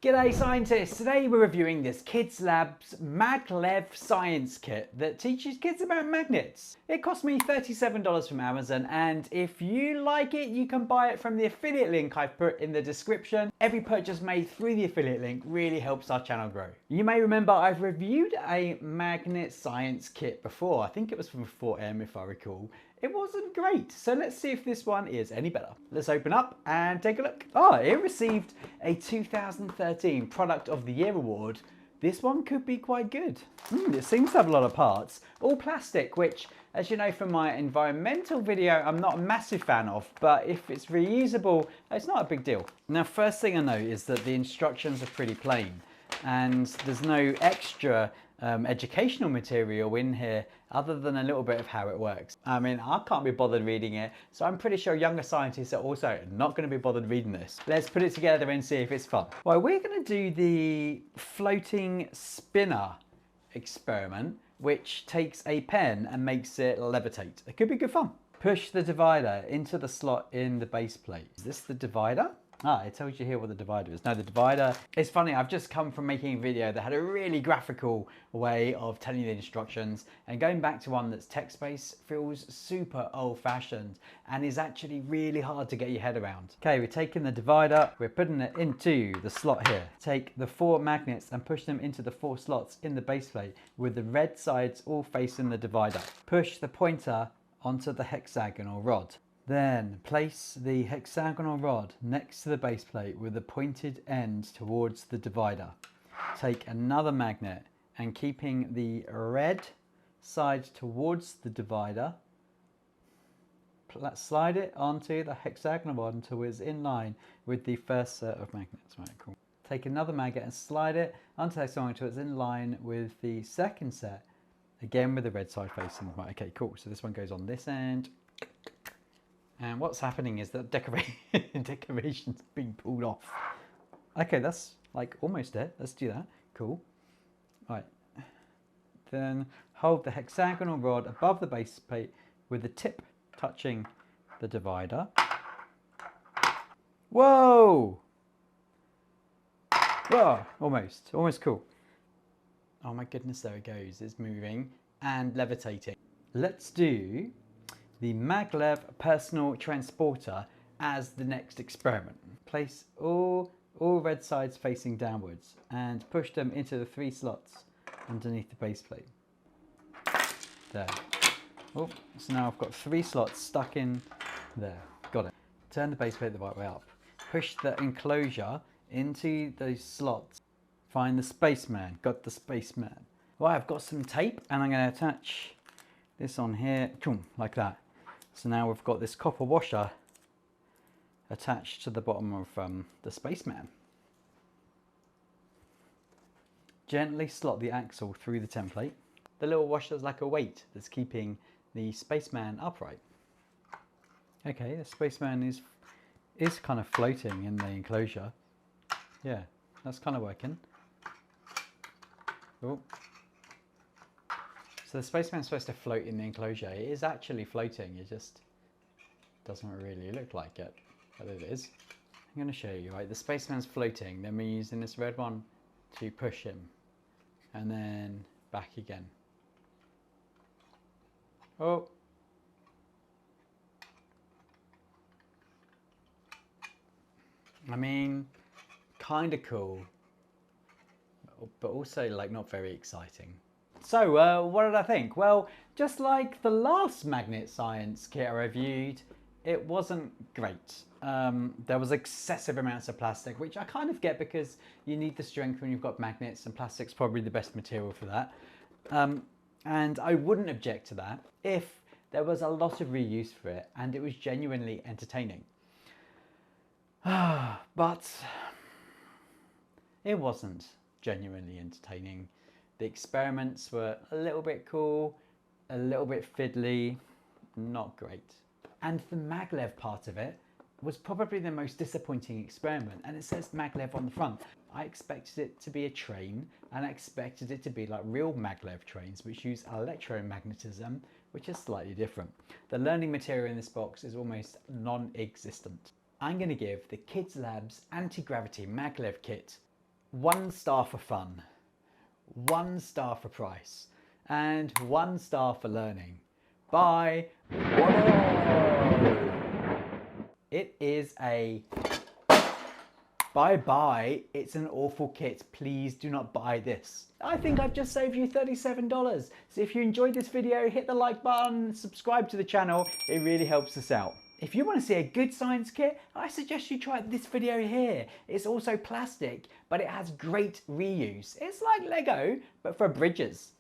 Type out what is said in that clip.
G'day scientists! Today we're reviewing this Kidzlabs Maglev science kit that teaches kids about magnets. It cost me $37 from Amazon, and if you like it you can buy it from the affiliate link I've put in the description. Every purchase made through the affiliate link really helps our channel grow. You may remember I've reviewed a magnet science kit before. I think it was from 4M if I recall. It wasn't great, so let's see if this one is any better. Let's open up and take a look. Oh, it received a 2013 Product of the Year award. This one could be quite good. It seems to have a lot of parts, all plastic, which, as you know from my environmental video, I'm not a massive fan of, but if it's reusable, it's not a big deal. Now, first thing I know is that the instructions are pretty plain, and there's no extra educational material in here other than a little bit of how it works. I mean, I can't be bothered reading it, so I'm pretty sure younger scientists are also not going to be bothered reading this. Let's put it together and see if it's fun. Well, we're going to do the floating spinner experiment, which takes a pen and makes it levitate. It could be good fun. Push the divider into the slot in the base plate. Is this the divider? Ah, it tells you here what the divider is. No, the divider, it's funny, I've just come from making a video that had a really graphical way of telling you the instructions, and going back to one that's text-based feels super old-fashioned and is actually really hard to get your head around. Okay, we're taking the divider, we're putting it into the slot here. Take the 4 magnets and push them into the 4 slots in the base plate with the red sides all facing the divider. Push the pointer onto the hexagonal rod. Then place the hexagonal rod next to the base plate with the pointed end towards the divider. Take another magnet and keeping the red side towards the divider, slide it onto the hexagonal rod until it's in line with the first set of magnets. Right, cool. Take another magnet and slide it onto the hexagonal until it's in line with the second set, again with the red side facing. Right, okay, cool. So this one goes on this end. And what's happening is that decoration's being pulled off. Okay, that's like almost it. Let's do that. Cool. Right. Then hold the hexagonal rod above the base plate with the tip touching the divider. Whoa! Whoa! Almost cool. Oh my goodness, there it goes. It's moving and levitating. Let's do the Maglev personal transporter as the next experiment. Place all red sides facing downwards and push them into the 3 slots underneath the base plate. There. Oh, so now I've got 3 slots stuck in there. Got it. Turn the base plate the right way up. Push the enclosure into those slots. Find the spaceman. Got the spaceman. Well, I've got some tape and I'm going to attach this on here, like that. So now we've got this copper washer attached to the bottom of the spaceman. Gently slot the axle through the template. The little washer is like a weight that's keeping the spaceman upright. Okay, the spaceman is kind of floating in the enclosure. Yeah, that's kind of working. Oh. So the spaceman's supposed to float in the enclosure. It is actually floating, it just doesn't really look like it, but it is. I'm going to show you, right? The spaceman's floating, then we're using this red one to push him, and then back again. Oh. I mean, kind of cool, but also like not very exciting. So, what did I think? Well, just like the last magnet science kit I reviewed, it wasn't great. There was excessive amounts of plastic, which I kind of get because you need the strength when you've got magnets, and plastic's probably the best material for that. And I wouldn't object to that if there was a lot of reuse for it and it was genuinely entertaining. But it wasn't genuinely entertaining. The experiments were a little bit cool, a little bit fiddly, not great. And the Maglev part of it was probably the most disappointing experiment, and it says Maglev on the front. I expected it to be a train, and I expected it to be like real Maglev trains which use electromagnetism, which is slightly different. The learning material in this box is almost non-existent. I'm going to give the Kidzlabs anti-gravity Maglev kit 1 star for fun, 1 star for price, and 1 star for learning. By it is a bye-bye. It's an awful kit. Please do not buy this. I think I've just saved you $37. So if you enjoyed this video, hit the like button, subscribe to the channel. It really helps us out. If you want to see a good science kit, I suggest you try this video here. It's also plastic, but it has great reuse. It's like Lego, but for bridges.